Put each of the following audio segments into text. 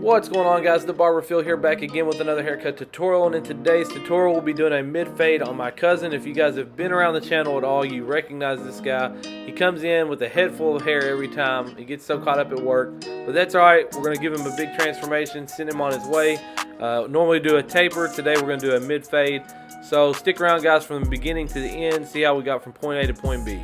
What's going on, guys? The Barber Phil here, back again with another haircut tutorial, and in today's tutorial we'll be doing a mid fade on my cousin. If you guys have been around the channel at all, you recognize this guy. He comes in with a head full of hair every time. He gets so caught up at work, but that's alright. We're going to give him a big transformation, send him on his way. Normally do a taper. Today we're going to do a mid fade. So stick around, guys, from the beginning to the end, see how we got from point A to point B.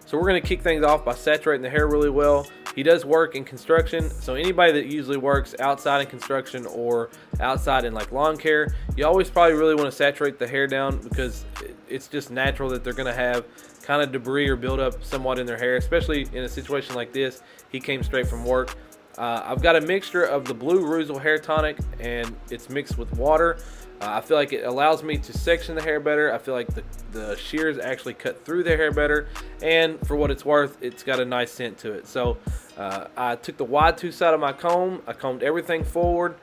So we're going to kick things off by saturating the hair really well. He does work in construction, so anybody that usually works outside in construction or outside in like lawn care, you always probably really want to saturate the hair down because it's just natural that they're going to have kind of debris or buildup somewhat in their hair, especially in a situation like this. He came straight from work. I've got a mixture of the blue Ruzel hair tonic, and it's mixed with water. I feel like it allows me to section the hair better. I feel like the shears actually cut through the hair better, and for what it's worth, it's got a nice scent to it. So I took the wide tooth side of my comb, I combed everything forward,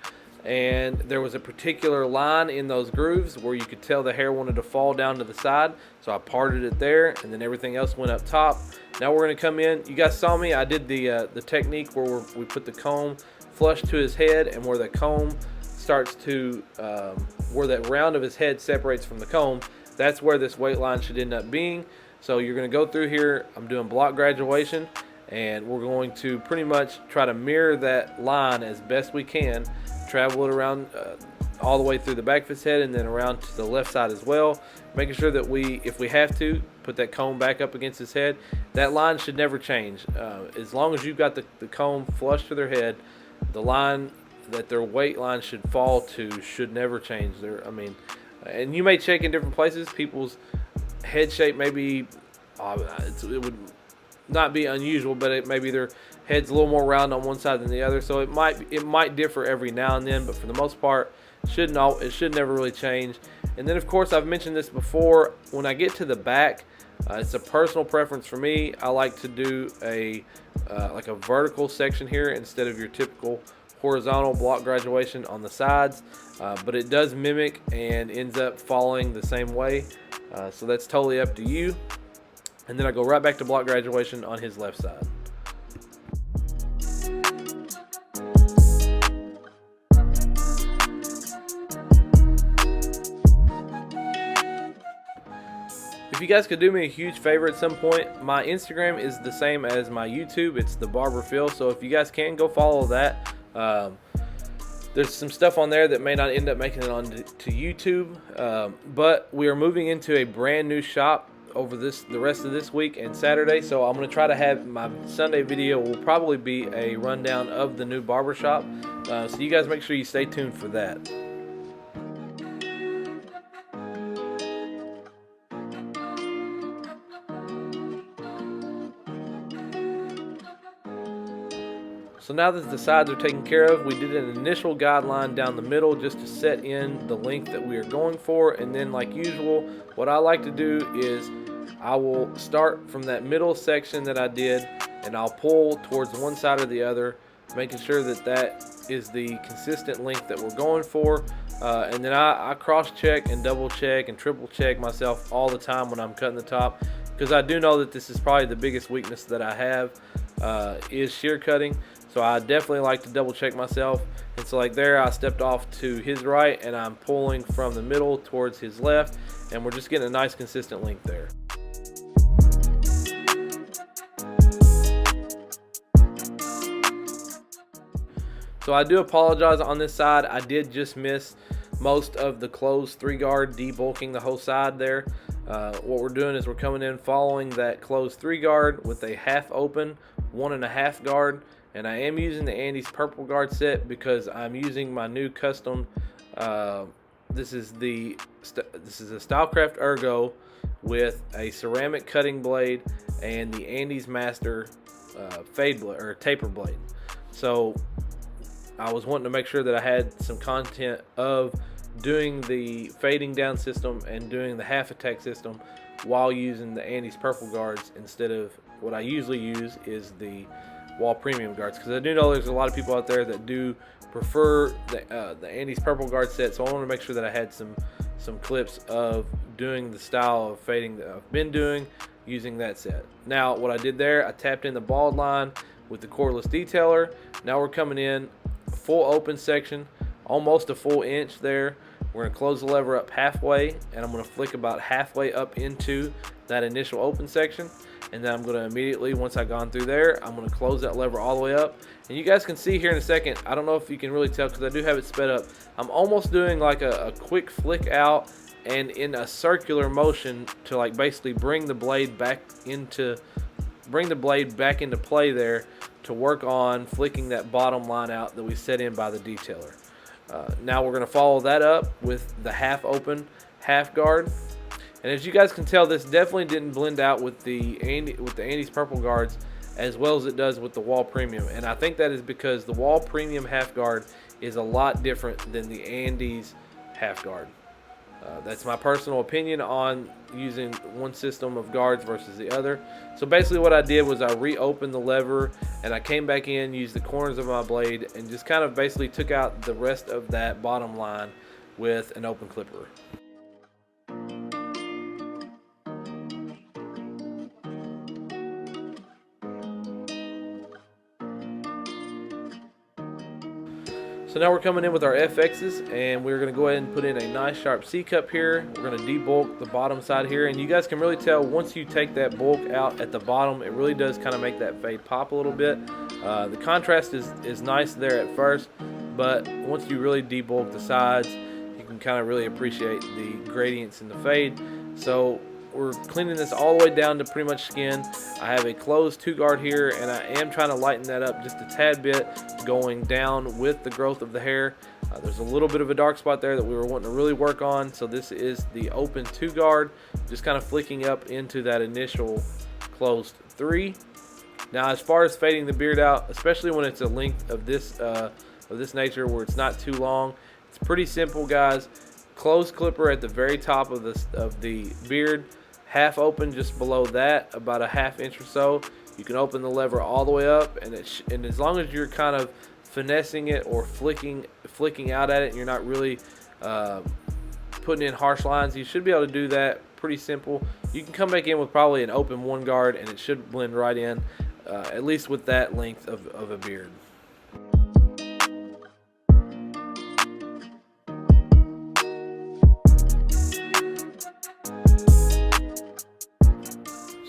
and there was a particular line in those grooves where you could tell the hair wanted to fall down to the side, so I parted it there, and then everything else went up top. Now we're going to come in. You guys saw me, I did the technique where we put the comb flush to his head, and where the comb starts to where that round of his head separates from the comb, that's where this weight line should end up being. So you're going to go through here. I'm doing block graduation, and we're going to pretty much try to mirror that line as best we can, travel it around all the way through the back of his head and then around to the left side as well, making sure that if we have to, put that comb back up against his head. That line should never change. As long as you've got the comb flush to their head, the line that their weight line should fall to should never change. And you may check in different places. People's head shape may be, it would not be unusual, but maybe their head's a little more round on one side than the other. So it might differ every now and then, but for the most part, it should never really change. And then, of course, I've mentioned this before. When I get to the back, it's a personal preference for me. I like to do like a vertical section here instead of your typical horizontal block graduation on the sides, but it does mimic and ends up falling the same way, so that's totally up to you. And then I go right back to block graduation on his left side. If you guys could do me a huge favor at some point, my Instagram is the same as my YouTube. It's the Barber Phil, so if you guys can go follow that. There's some stuff on there that may not end up making it on to YouTube, but we are moving into a brand new shop over the rest of this week and Saturday, so I'm going to try to have my Sunday video will probably be a rundown of the new barber shop, so you guys make sure you stay tuned for that. So now that the sides are taken care of, we did an initial guideline down the middle just to set in the length that we are going for. And then, like usual, what I like to do is I will start from that middle section that I did, and I'll pull towards one side or the other, making sure that that is the consistent length that we're going for. And then I cross-check and double-check and triple-check myself all the time when I'm cutting the top, because I do know that this is probably the biggest weakness that I have, is shear cutting. So I definitely like to double check myself. And so like there, I stepped off to his right, and I'm pulling from the middle towards his left, and we're just getting a nice consistent length there. So I do apologize on this side. I did just miss most of the closed 3-guard, debulking the whole side there. What we're doing is we're coming in following that closed 3-guard with a half open 1.5 guard. And I am using the Andis purple guard set because I'm using my new custom. This is a StyleCraft Ergo with a ceramic cutting blade and the Andis Master fade blade or taper blade. So I was wanting to make sure that I had some content of doing the fading down system and doing the half attack system while using the Andis purple guards instead of what I usually use is the Wahl premium guards, because I do know there's a lot of people out there that do prefer the Andis purple guard set. So I want to make sure that I had some clips of doing the style of fading that I've been doing using that set. Now what I did there, I tapped in the bald line with the cordless detailer. Now we're coming in full open section, almost a full inch there. We're going to close the lever up halfway, and I'm going to flick about halfway up into that initial open section. And then I'm going to immediately, once I've gone through there, I'm going to close that lever all the way up. And you guys can see here in a second, I don't know if you can really tell because I do have it sped up. I'm almost doing like a quick flick out and in a circular motion to like basically bring the blade back into play there to work on flicking that bottom line out that we set in by the detailer. Now we're going to follow that up with the half open half guard. And as you guys can tell, this definitely didn't blend out with the Andis purple guards as well as it does with the Wahl premium. And I think that is because the Wahl premium half guard is a lot different than the Andis half guard. That's my personal opinion on using one system of guards versus the other. So basically what I did was I reopened the lever and I came back in, used the corners of my blade, and just kind of basically took out the rest of that bottom line with an open clipper. So now we're coming in with our FXs, and we're going to go ahead and put in a nice sharp C cup here. We're going to debulk the bottom side here, and you guys can really tell once you take that bulk out at the bottom, it really does kind of make that fade pop a little bit. The contrast is nice there at first, but once you really debulk the sides, you can kind of really appreciate the gradients in the fade. So we're cleaning this all the way down to pretty much skin. I have a closed 2-guard here, and I am trying to lighten that up just a tad bit, going down with the growth of the hair. There's a little bit of a dark spot there that we were wanting to really work on, so this is the open 2-guard, just kind of flicking up into that initial closed 3. Now as far as fading the beard out, especially when it's a length of this nature where it's not too long, it's pretty simple, guys. Closed clipper at the very top of the beard, half open just below that, about a ½ inch or so. You can open the lever all the way up, and as long as you're kind of finessing it or flicking out at it, and you're not really putting in harsh lines, you should be able to do that pretty simple. You can come back in with probably an open 1-guard, and it should blend right in, at least with that length of a beard.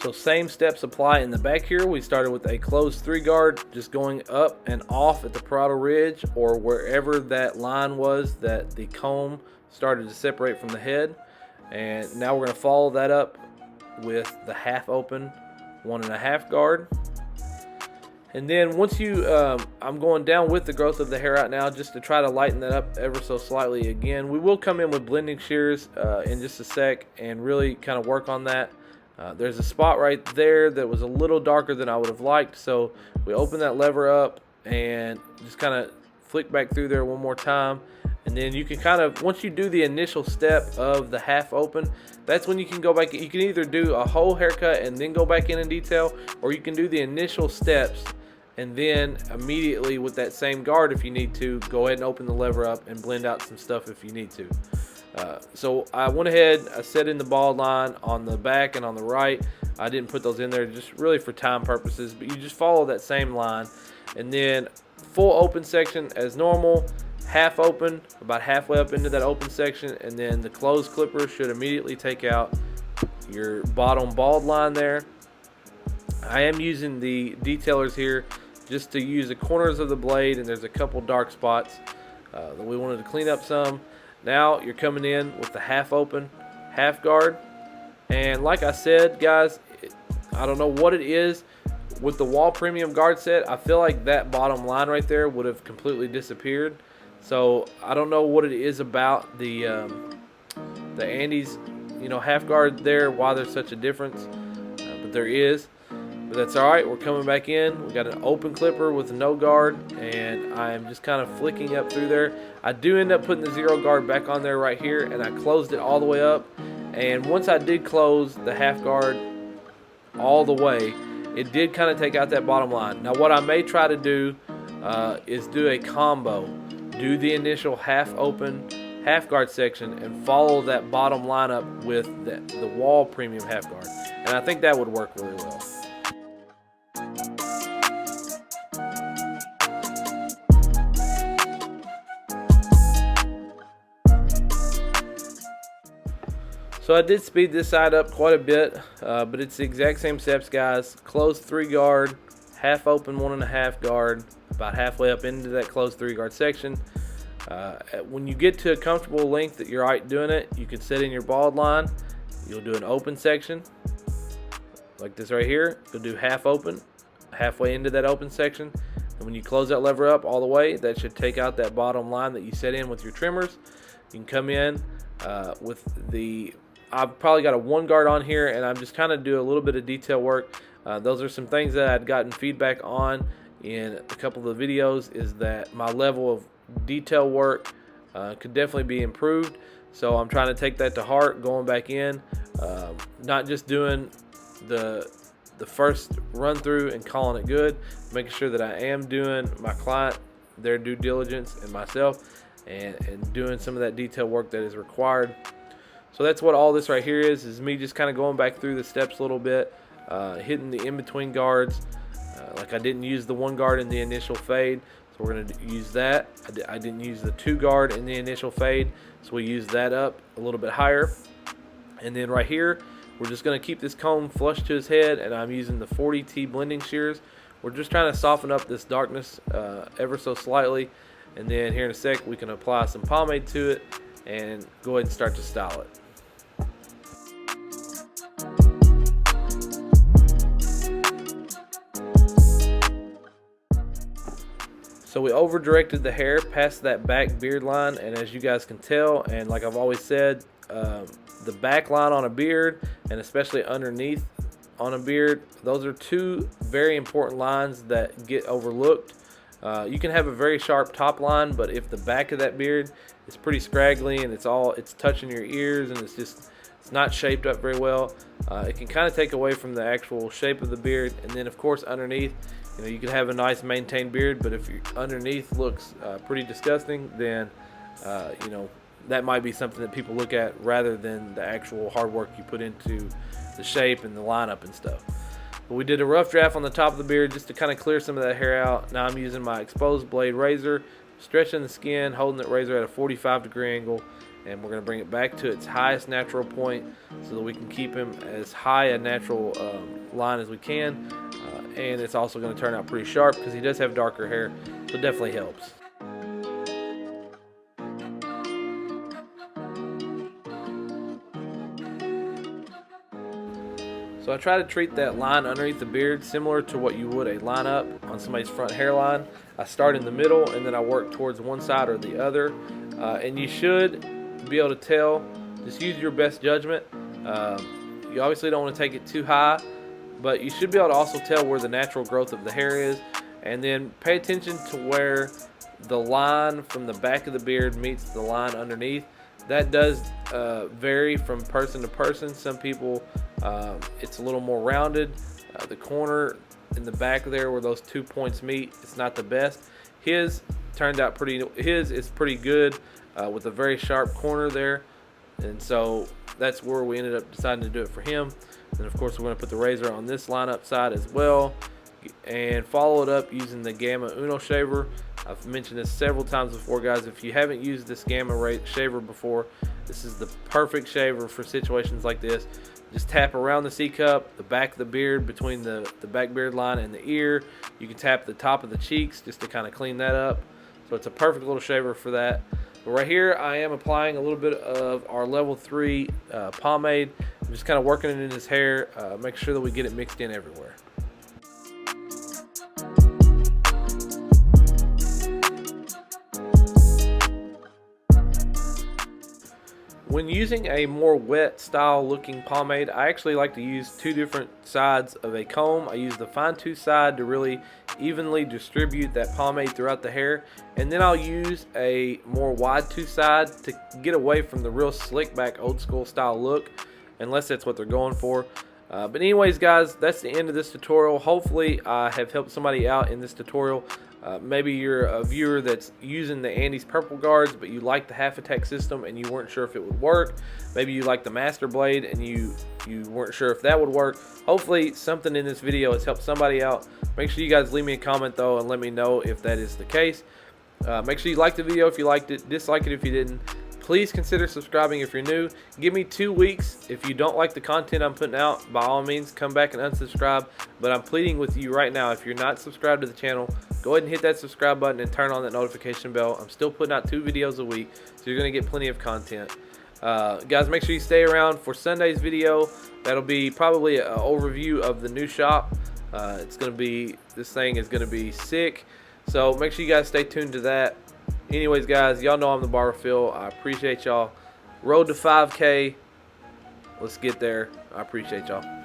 So same steps apply in the back here. We started with a closed 3-guard, just going up and off at the parietal ridge or wherever that line was that the comb started to separate from the head. And now we're going to follow that up with the half open 1.5 guard. And then once you, I'm going down with the growth of the hair out now just to try to lighten that up ever so slightly again. We will come in with blending shears in just a sec and really kind of work on that. There's a spot right there that was a little darker than I would have liked, so we open that lever up and just kind of flick back through there one more time. And then you can kind of, once you do the initial step of the half open, that's when you can go back. You can either do a whole haircut and then go back in detail, or you can do the initial steps and then immediately with that same guard, if you need to, go ahead and open the lever up and blend out some stuff if you need to. So I went ahead, I set in the bald line on the back and on the right. I didn't put those in there just really for time purposes, but you just follow that same line. And then full open section as normal, half open, about halfway up into that open section, and then the closed clipper should immediately take out your bottom bald line there. I am using the detailers here just to use the corners of the blade, and there's a couple dark spots that we wanted to clean up some. Now you're coming in with the half open, half guard. And like I said, guys, I don't know what it is with the Wahl premium guard set. I feel like that bottom line right there would have completely disappeared. So I don't know what it is about the Andis, half guard there, why there's such a difference, but there is. But that's all right. We're coming back in. We got an open clipper with no guard, and I am just kind of flicking up through there. I do end up putting the 0 guard back on there right here, and I closed it all the way up. And once I did close the half guard all the way, it did kind of take out that bottom line. Now what I may try to do is do a combo. Do the initial half open, half guard section and follow that bottom lineup with the Wahl premium half guard. And I think that would work really well. So I did speed this side up quite a bit, but it's the exact same steps, guys. Closed 3 guard, half open 1.5 guard, about halfway up into that closed 3 guard section. When you get to a comfortable length that you're all right doing it, you can set in your bald line. You'll do an open section, like this right here. You'll do half open, halfway into that open section. And when you close that lever up all the way, that should take out that bottom line that you set in with your trimmers. You can come in with the... I've probably got a 1 guard on here, and I'm just kind of do a little bit of detail work. Those are some things that I'd gotten feedback on in a couple of the videos, is that my level of detail work could definitely be improved. So I'm trying to take that to heart, going back in, not just doing the first run through and calling it good, making sure that I am doing my client their due diligence and myself, and doing some of that detail work that is required. So that's what all this right here is me just kind of going back through the steps a little bit, hitting the in-between guards. Like I didn't use the 1 guard in the initial fade, so we're going to use that. I didn't use the 2 guard in the initial fade, so we use that up a little bit higher. And then right here, we're just going to keep this comb flush to his head, and I'm using the 40T blending shears. We're just trying to soften up this darkness ever so slightly, and then here in a sec we can apply some pomade to it and go ahead and start to style it. So we over directed the hair past that back beard line, and as you guys can tell, and like I've always said, the back line on a beard, and especially underneath on a beard, those are 2 very important lines that get overlooked. You can have a very sharp top line, but if the back of that beard is pretty scraggly and it's touching your ears and it's not shaped up very well, it can kind of take away from the actual shape of the beard. And then of course underneath, you can have a nice maintained beard, but if your underneath looks pretty disgusting, then that might be something that people look at rather than the actual hard work you put into the shape and the lineup and stuff. But we did a rough draft on the top of the beard just to kind of clear some of that hair out. Now I'm using my exposed blade razor, stretching the skin, holding that razor at a 45-degree angle, and we're going to bring it back to its highest natural point so that we can keep him as high a natural line as we can. And it's also going to turn out pretty sharp because he does have darker hair, so it definitely helps. So I try to treat that line underneath the beard similar to what you would a line up on somebody's front hairline. I start in the middle and then I work towards one side or the other. And you should be able to tell, just use your best judgment. You obviously don't want to take it too high, but you should be able to also tell where the natural growth of the hair is. And then pay attention to where the line from the back of the beard meets the line underneath. That does vary from person to person. Some people, it's a little more rounded. The corner in the back there where those 2 points meet, it's not the best. His turned out his is pretty good with a very sharp corner there. And so that's where we ended up deciding to do it for him. And of course we're going to put the razor on this lineup side as well and follow it up using the Gamma Uno shaver. I've mentioned this several times before, guys. If you haven't used this Gamma shaver before, this is the perfect shaver for situations like this. Just tap around the C-cup, the back of the beard, between the back beard line and the ear. You can tap the top of the cheeks just to kind of clean that up. So it's a perfect little shaver for that. But right here, I am applying a little bit of our level 3 pomade. I'm just kind of working it in his hair, making sure that we get it mixed in everywhere. When using a more wet style looking pomade, I actually like to use 2 different sides of a comb. I use the fine tooth side to really evenly distribute that pomade throughout the hair, and then I'll use a more wide tooth side to get away from the real slick back old school style look, unless that's what they're going for. But anyways, guys, that's the end of this tutorial. Hopefully I have helped somebody out in this tutorial. Maybe you're a viewer that's using the Andis purple guards, but you like the half attack system and you weren't sure if it would work. Maybe you like the Master Blade and you weren't sure if that would work. Hopefully something in this video has helped somebody out. Make sure you guys leave me a comment though and let me know if that is the case. Make sure you like the video if you liked it, dislike it if you didn't. Please consider subscribing if you're new. Give me 2 weeks. If you don't like the content I'm putting out, by all means, come back and unsubscribe. But I'm pleading with you right now, if you're not subscribed to the channel, go ahead and hit that subscribe button and turn on that notification bell. I'm still putting out 2 videos a week, so you're going to get plenty of content. Guys, make sure you stay around for Sunday's video. That'll be probably an overview of the new shop. This thing is going to be sick. So make sure you guys stay tuned to that. Anyways, guys, y'all know I'm the Barber Phil. I appreciate y'all. Road to 5K. Let's get there. I appreciate y'all.